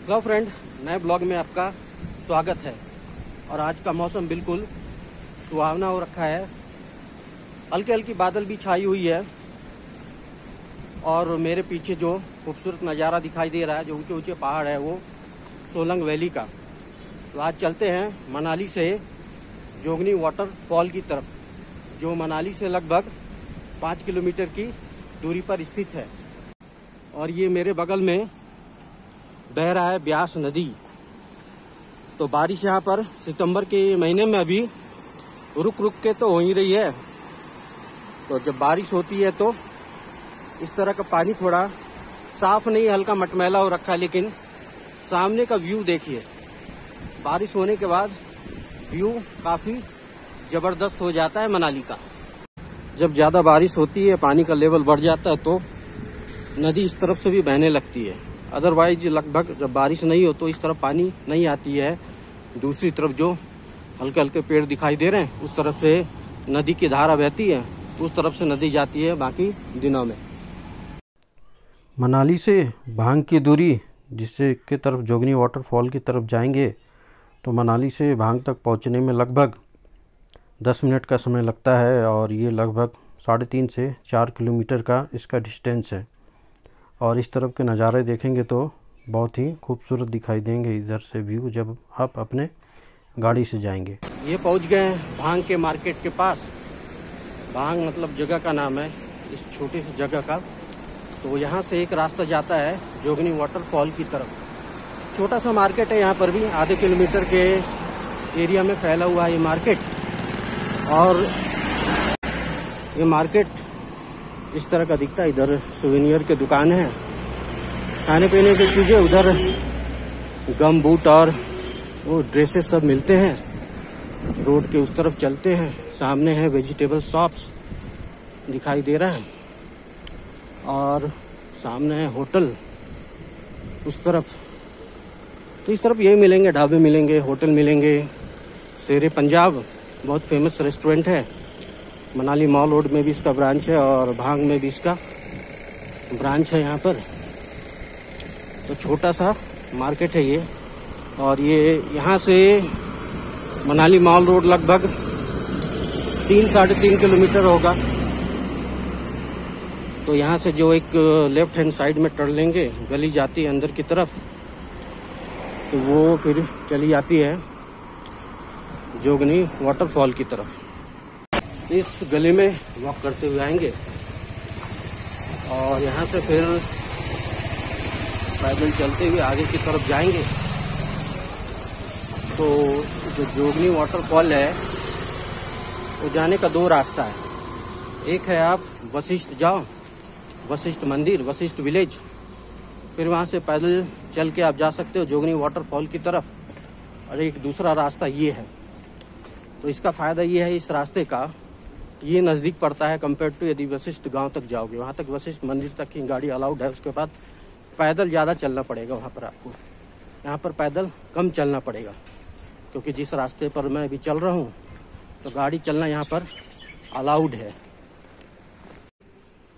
Hello friend, नए blog में आपका स्वागत है। और आज का मौसम बिल्कुल सुहावना हो रखा है। हल्की हल्की बादल भी छाई हुई है और मेरे पीछे जो खूबसूरत नज़ारा दिखाई दे रहा है, जो ऊंचे ऊंचे पहाड़ है, वो सोलंग वैली का। तो आज चलते हैं मनाली से जोगनी वाटरफॉल की तरफ, जो मनाली से लगभग 5 किलोमीटर की दूरी पर स्थित है। और ये मेरे बगल में बह रहा है ब्यास नदी। तो बारिश यहाँ पर सितंबर के महीने में अभी रुक रुक के तो हो ही रही है। तो जब बारिश होती है तो इस तरह का पानी थोड़ा साफ नहीं, हल्का मटमैला हो रखा है, लेकिन सामने का व्यू देखिए। बारिश होने के बाद व्यू काफी जबरदस्त हो जाता है मनाली का। जब ज्यादा बारिश होती है, पानी का लेवल बढ़ जाता है, तो नदी इस तरफ से भी बहने लगती है। अदरवाइज लगभग जब बारिश नहीं हो तो इस तरफ पानी नहीं आती है। दूसरी तरफ जो हल्के हल्के पेड़ दिखाई दे रहे हैं, उस तरफ से नदी की धारा बहती है, उस तरफ से नदी जाती है बाकी दिनों में। मनाली से भांग की दूरी जिससे की तरफ जोगनी वाटरफॉल की तरफ जाएंगे तो मनाली से भांग तक पहुंचने में लगभग 10 मिनट का समय लगता है। और ये लगभग 3.5 से 4 किलोमीटर का इसका डिस्टेंस है। और इस तरफ के नज़ारे देखेंगे तो बहुत ही खूबसूरत दिखाई देंगे इधर से व्यू, जब आप अपने गाड़ी से जाएंगे। ये पहुंच गए हैं भांग के मार्केट के पास। भांग मतलब जगह का नाम है, इस छोटी सी जगह का। तो यहाँ से एक रास्ता जाता है जोगनी वाटरफॉल की तरफ। छोटा सा मार्केट है, यहाँ पर भी आधे किलोमीटर के एरिया में फैला हुआ है ये मार्केट। और ये मार्केट इस तरह का दिखता है। इधर सुवेनियर के दुकान है, खाने पीने की चीजें, उधर गम बूट और वो ड्रेसेस सब मिलते हैं। रोड के उस तरफ चलते हैं, सामने है वेजिटेबल शॉप्स दिखाई दे रहा है। और सामने है होटल उस तरफ। तो इस तरफ यही मिलेंगे, ढाबे मिलेंगे, होटल मिलेंगे। शेरे पंजाब बहुत फेमस रेस्टोरेंट है। मनाली मॉल रोड में भी इसका ब्रांच है और भांग में भी इसका ब्रांच है यहाँ पर। तो छोटा सा मार्केट है ये। और ये यहाँ से मनाली मॉल रोड लगभग 3-3.5 किलोमीटर होगा। तो यहाँ से जो एक लेफ्ट हैंड साइड में टर्न लेंगे, गली जाती है अंदर की तरफ, तो वो फिर चली जाती है जोगनी वाटरफॉल की तरफ। इस गली में वॉक करते हुए आएंगे और यहाँ से फिर पैदल चलते हुए आगे की तरफ जाएंगे। तो जो जोगनी वाटरफॉल है, वो जाने का 2 रास्ता है। एक है आप वशिष्ठ जाओ, वशिष्ठ मंदिर, वशिष्ठ विलेज, फिर वहाँ से पैदल चल के आप जा सकते हो जोगनी वाटरफॉल की तरफ। और एक दूसरा रास्ता ये है। तो इसका फायदा ये है इस रास्ते का, ये नज़दीक पड़ता है कंपेयर टू यदि वशिष्ठ गांव तक जाओगे। वहाँ तक वशिष्ठ मंदिर तक की गाड़ी अलाउड है, उसके बाद पैदल ज़्यादा चलना पड़ेगा वहाँ पर आपको। यहाँ पर पैदल कम चलना पड़ेगा, क्योंकि जिस रास्ते पर मैं अभी चल रहा हूँ तो गाड़ी चलना यहाँ पर अलाउड है।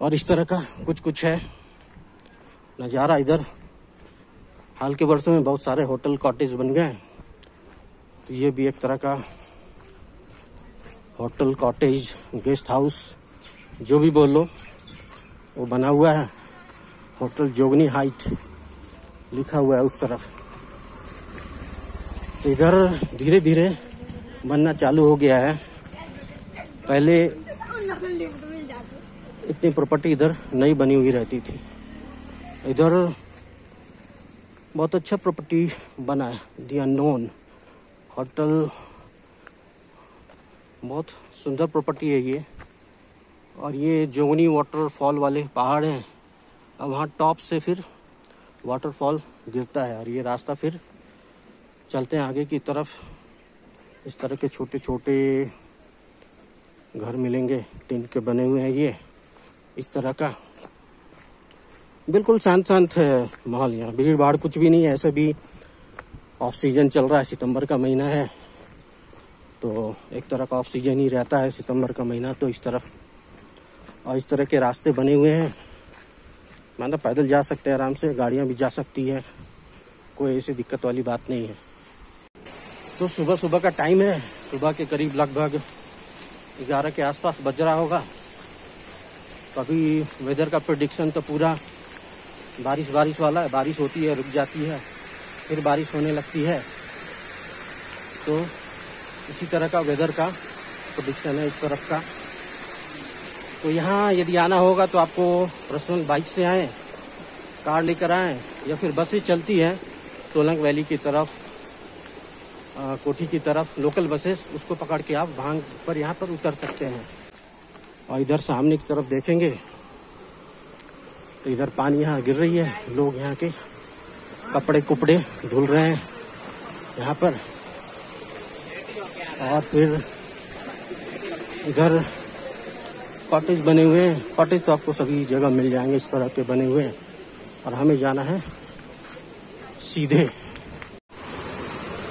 और इस तरह का कुछ है नज़ारा इधर। हाल के वर्षों में बहुत सारे होटल कॉटेज बन गए हैं। तो ये भी एक तरह का होटल कॉटेज, गेस्ट हाउस, जो भी बोलो, वो बना हुआ है। होटल जोगनी हाइट लिखा हुआ है उस तरफ। तो इधर धीरे धीरे बनना चालू हो गया है। पहले इतनी प्रॉपर्टी इधर नहीं बनी हुई रहती थी। इधर बहुत अच्छा प्रॉपर्टी बना है, दी अननोन होटल। बहुत सुंदर प्रॉपर्टी है ये। और ये जोगनी वाटरफॉल वाले पहाड़ हैं। अब वहाँ टॉप से फिर वाटरफॉल गिरता है। और ये रास्ता फिर चलते हैं आगे की तरफ। इस तरह के छोटे छोटे घर मिलेंगे, टिन के बने हुए हैं ये, इस तरह का। बिल्कुल शांत शांत है माहौल यहाँ, भीड़ भाड़ कुछ भी नहीं है। ऐसे भी ऑफ सीजन चल रहा है, सितंबर का महीना है, तो एक तरह का ऑफ सीजन ही रहता है सितंबर का महीना। तो इस तरफ और इस तरह के रास्ते बने हुए हैं, मतलब पैदल जा सकते हैं आराम से, गाड़ियां भी जा सकती है। कोई ऐसी दिक्कत वाली बात नहीं है। तो सुबह सुबह का टाइम है, सुबह के करीब लगभग 11 के आसपास बज रहा होगा। कभी वेदर का प्रेडिक्शन तो पूरा बारिश वाला है, बारिश होती है, रुक जाती है, फिर बारिश होने लगती है। तो इसी तरह का वेदर का प्रेडिक्शन है इस तरफ का। तो यहाँ यदि आना होगा तो आपको पर्सनल बाइक से आएँ, कार लेकर आएँ, या फिर बसें चलती हैं सोलंग वैली की तरफ, कोठी की तरफ, लोकल बसेस, उसको पकड़ के आप भांग पर यहाँ पर उतर सकते हैं। और इधर सामने की तरफ देखेंगे तो इधर पानी यहाँ गिर रही है, लोग यहाँ के कपड़े कुपड़े धुल रहे हैं यहाँ पर। और फिर इधर कॉटेज बने हुए हैं, कॉटेज तो आपको सभी जगह मिल जाएंगे इस तरह के बने हुए हैं। और हमें जाना है सीधे,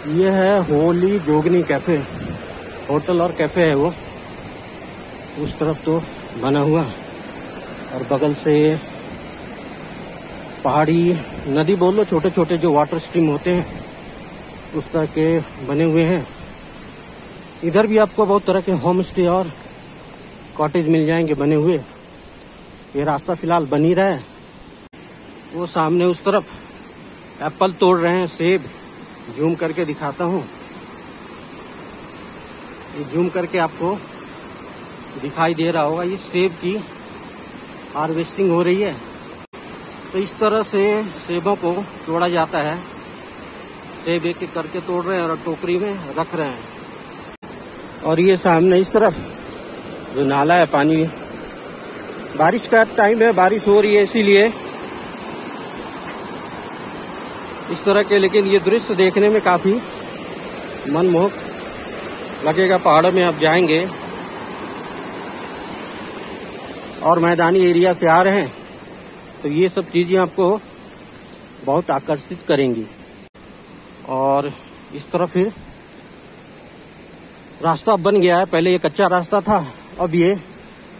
ये है होली जोगनी कैफे, होटल और कैफे है वो, उस तरफ तो बना हुआ। और बगल से पहाड़ी नदी बोल लो, छोटे छोटे जो वाटर स्ट्रीम होते हैं उस तरह के बने हुए हैं। इधर भी आपको बहुत तरह के होम स्टे और कॉटेज मिल जाएंगे बने हुए। ये रास्ता फिलहाल बन ही रहा है। वो सामने उस तरफ एप्पल तोड़ रहे हैं, सेब, जूम करके दिखाता हूँ। ये जूम करके आपको दिखाई दे रहा होगा, ये सेब की हार्वेस्टिंग हो रही है। तो इस तरह से सेबों को तोड़ा जाता है, सेब एक एक करके तोड़ रहे हैं और टोकरी में रख रहे हैं। और ये सामने इस तरफ जो नाला है, पानी, बारिश का टाइम है, बारिश हो रही है इसीलिए इस तरह के, लेकिन ये दृश्य देखने में काफी मनमोहक लगेगा। पहाड़ों में आप जाएंगे और मैदानी एरिया से आ रहे हैं तो ये सब चीजें आपको बहुत आकर्षित करेंगी। और इस तरफ फिर रास्ता बन गया है, पहले ये कच्चा रास्ता था, अब ये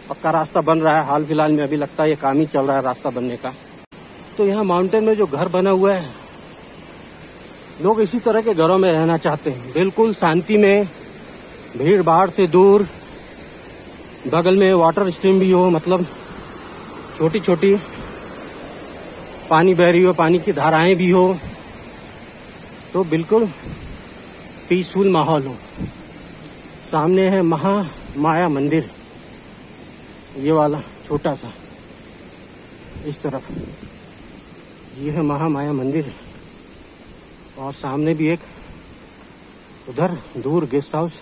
पक्का रास्ता बन रहा है हाल फिलहाल में। अभी लगता है ये काम ही चल रहा है रास्ता बनने का। तो यहाँ माउंटेन में जो घर बना हुआ है, लोग इसी तरह के घरों में रहना चाहते हैं, बिल्कुल शांति में, भीड़ भाड़ से दूर, बगल में वाटर स्ट्रीम भी हो, मतलब छोटी छोटी पानी बह रही हो, पानी की धाराएं भी हो, तो बिल्कुल पीसफुल माहौल हो। सामने है महामाया मंदिर, ये वाला छोटा सा, इस तरफ ये है महामाया मंदिर। और सामने भी एक उधर दूर गेस्ट हाउस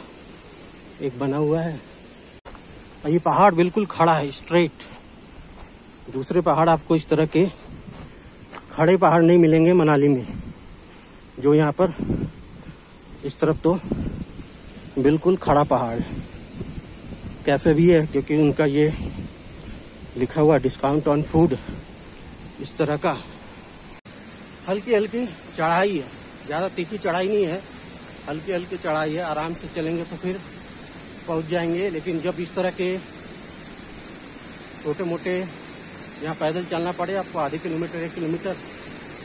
एक बना हुआ है। और ये पहाड़ बिल्कुल खड़ा है, स्ट्रेट। दूसरे पहाड़ आपको इस तरह के खड़े पहाड़ नहीं मिलेंगे मनाली में, जो यहाँ पर इस तरफ तो बिल्कुल खड़ा पहाड़ है। कैफे भी है क्योंकि उनका ये लिखा हुआ डिस्काउंट ऑन फूड, इस तरह का। हल्की हल्की चढ़ाई है, ज्यादा तीखी चढ़ाई नहीं है, हल्की हल्की चढ़ाई है। आराम से चलेंगे तो फिर पहुंच जाएंगे। लेकिन जब इस तरह के छोटे मोटे यहाँ पैदल चलना पड़े आपको आधे किलोमीटर 1 किलोमीटर,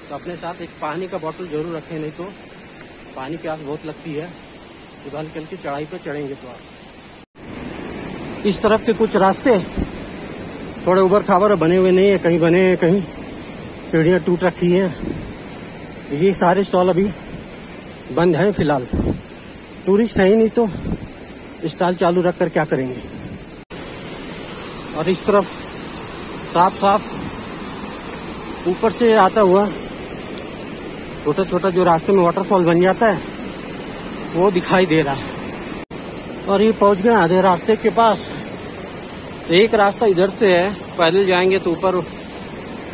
तो अपने साथ एक पानी का बोतल जरूर रखें, नहीं तो पानी प्यास बहुत लगती है। जब हल्की हल्की चढ़ाई पर चढ़ेंगे तो आप इस तरफ के कुछ रास्ते थोड़े उबड़ खाबड़ बने हुए नहीं है, कहीं बने हैं, कहीं सीढ़ियाँ टूट रखी है। ये सारे स्टॉल अभी बंद हैं फिलहाल, टूरिस्ट है ही नहीं तो स्टॉल चालू रख कर क्या करेंगे। और इस तरफ साफ साफ ऊपर से आता हुआ छोटा छोटा जो रास्ते में वाटरफॉल बन जाता है वो दिखाई दे रहा है। और ये पहुंच गए आधे रास्ते के पास। तो एक रास्ता इधर से है, पैदल जाएंगे तो ऊपर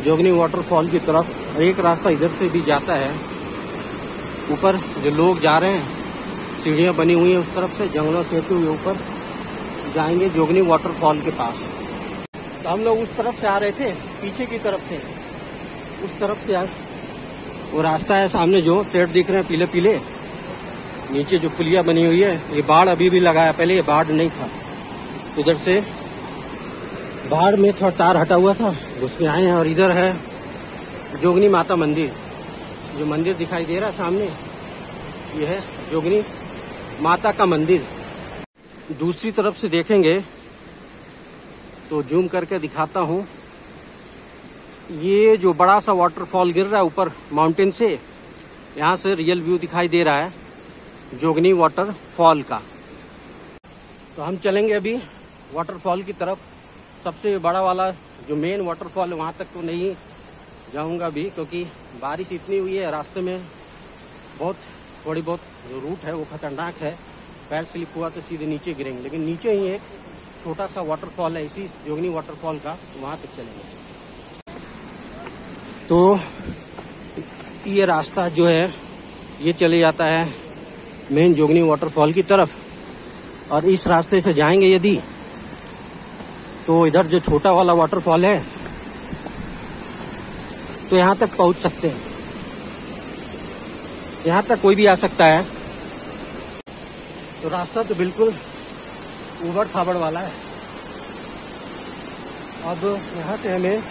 जोगनी वाटरफॉल की तरफ, और एक रास्ता इधर से भी जाता है ऊपर। जो लोग जा रहे हैं, सीढ़ियाँ बनी हुई हैं उस तरफ से, जंगलों से होते हुए ऊपर जाएंगे जोगनी वाटरफॉल के पास। तो हम लोग उस तरफ से आ रहे थे, पीछे की तरफ से, उस तरफ से वो रास्ता है सामने जो शेड दिख रहे हैं पीले पीले, नीचे जो पुलिया बनी हुई है, ये बाढ़ अभी भी लगा है, पहले ये बाढ़ नहीं था। उधर से बाढ़ में थोड़ा तार हटा हुआ था, घुस के आए हैं। और इधर है जोगनी माता मंदिर, जो मंदिर दिखाई दे रहा है सामने, ये है जोगनी माता का मंदिर। दूसरी तरफ से देखेंगे तो जूम करके दिखाता हूँ, ये जो बड़ा सा वाटरफॉल गिर रहा है ऊपर माउंटेन से, यहाँ से रियल व्यू दिखाई दे रहा है जोगनी वाटरफॉल का। तो हम चलेंगे अभी वाटरफॉल की तरफ। सबसे बड़ा वाला जो मेन वाटरफॉल है वहाँ तक तो नहीं जाऊँगा अभी, क्योंकि बारिश इतनी हुई है, रास्ते में थोड़ी बहुत जो रूट है वो खतरनाक है, पैर स्लिप हुआ तो सीधे नीचे गिरेंगे। लेकिन नीचे ही एक छोटा सा वाटरफॉल है इसी जोगनी वाटरफॉल का, वहाँ तक चलेंगे। तो ये रास्ता जो है ये चले जाता है मेन जोगनी वाटरफॉल की तरफ, और इस रास्ते से जाएंगे यदि तो इधर जो छोटा वाला वाटरफॉल है तो यहाँ तक पहुँच सकते हैं। यहाँ तक कोई भी आ सकता है। तो रास्ता तो बिल्कुल ऊबड़ खाबड़ वाला है। अब यहाँ से हमें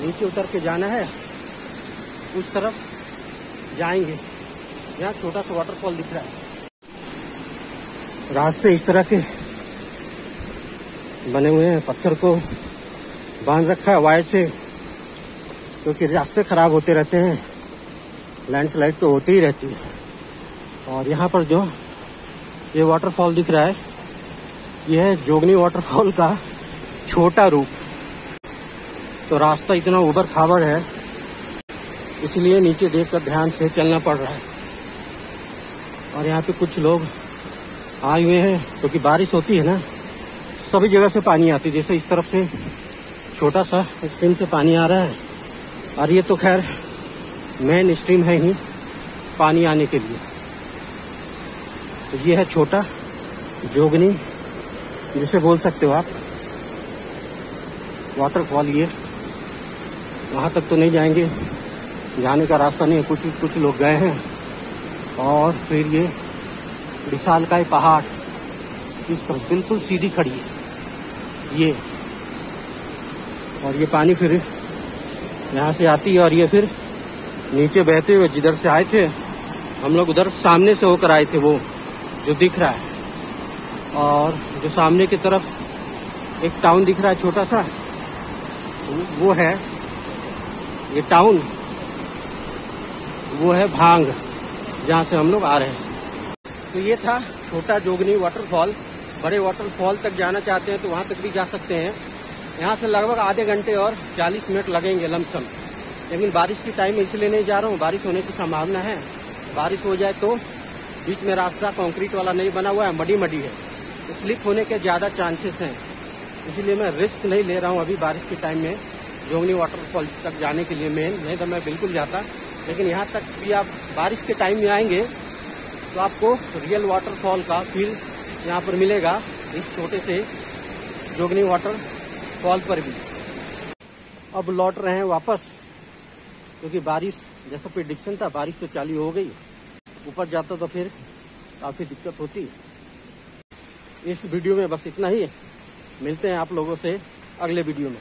नीचे उतर के जाना है, उस तरफ जाएंगे। यहाँ छोटा सा वाटरफॉल दिख रहा है। रास्ते इस तरह के बने हुए हैं, पत्थर को बांध रखा है वायर से, क्योंकि रास्ते खराब होते रहते हैं, लैंडस्लाइड तो होती ही रहती है। और यहाँ पर जो ये वाटरफॉल दिख रहा है, यह है जोगनी वाटरफॉल का छोटा रूप। तो रास्ता इतना ऊबड़ खाबड़ है, इसलिए नीचे देखकर ध्यान से चलना पड़ रहा है। और यहाँ पे कुछ लोग आए हुए हैं, क्योंकि बारिश होती है ना, सभी जगह से पानी आती है। जैसे इस तरफ से छोटा सा स्ट्रीम से पानी आ रहा है, और ये तो खैर मेन स्ट्रीम है ही पानी आने के लिए। तो ये है छोटा जोगनी, जिसे बोल सकते हो आप वाटरफॉल। ये वहाँ तक तो नहीं जाएंगे, जाने का रास्ता नहीं है। कुछ लोग गए हैं। और फिर ये विशालकाय पहाड़ इस तरफ बिल्कुल सीधी खड़ी है ये, और ये पानी फिर यहाँ से आती है, और ये फिर नीचे बहते हुए जिधर से आए थे हम लोग, उधर सामने से होकर आए थे, वो जो दिख रहा है। और जो सामने की तरफ एक टाउन दिख रहा है छोटा सा, वो है ये टाउन, वो है भांग, जहाँ से हम लोग आ रहे हैं। तो ये था छोटा जोगनी वाटरफॉल। बड़े वाटरफॉल तक जाना चाहते हैं तो वहाँ तक भी जा सकते हैं। यहाँ से लगभग आधे घंटे और 40 मिनट लगेंगे लमसम। लेकिन बारिश की टाइम इसलिए नहीं जा रहा हूँ, बारिश होने की संभावना है। बारिश हो जाए तो बीच में रास्ता कंक्रीट वाला नहीं बना हुआ है, मडी है, तो स्लिप होने के ज़्यादा चांसेस हैं। इसलिए मैं रिस्क नहीं ले रहा हूँ अभी बारिश के टाइम में जोगनी वाटरफॉल तक जाने के लिए। नहीं तो मैं बिल्कुल जाता, लेकिन यहाँ तक भी आप बारिश के टाइम में आएंगे तो आपको रियल वाटरफॉल का फील यहाँ पर मिलेगा, इस छोटे से जोगनी वाटरफॉल पर भी। अब लौट रहे हैं वापस, क्योंकि बारिश जैसा प्रेडिक्शन था, बारिश तो चालू हो गई। ऊपर जाता तो फिर काफ़ी दिक्कत होती। इस वीडियो में बस इतना ही। मिलते हैं आप लोगों से अगले वीडियो में।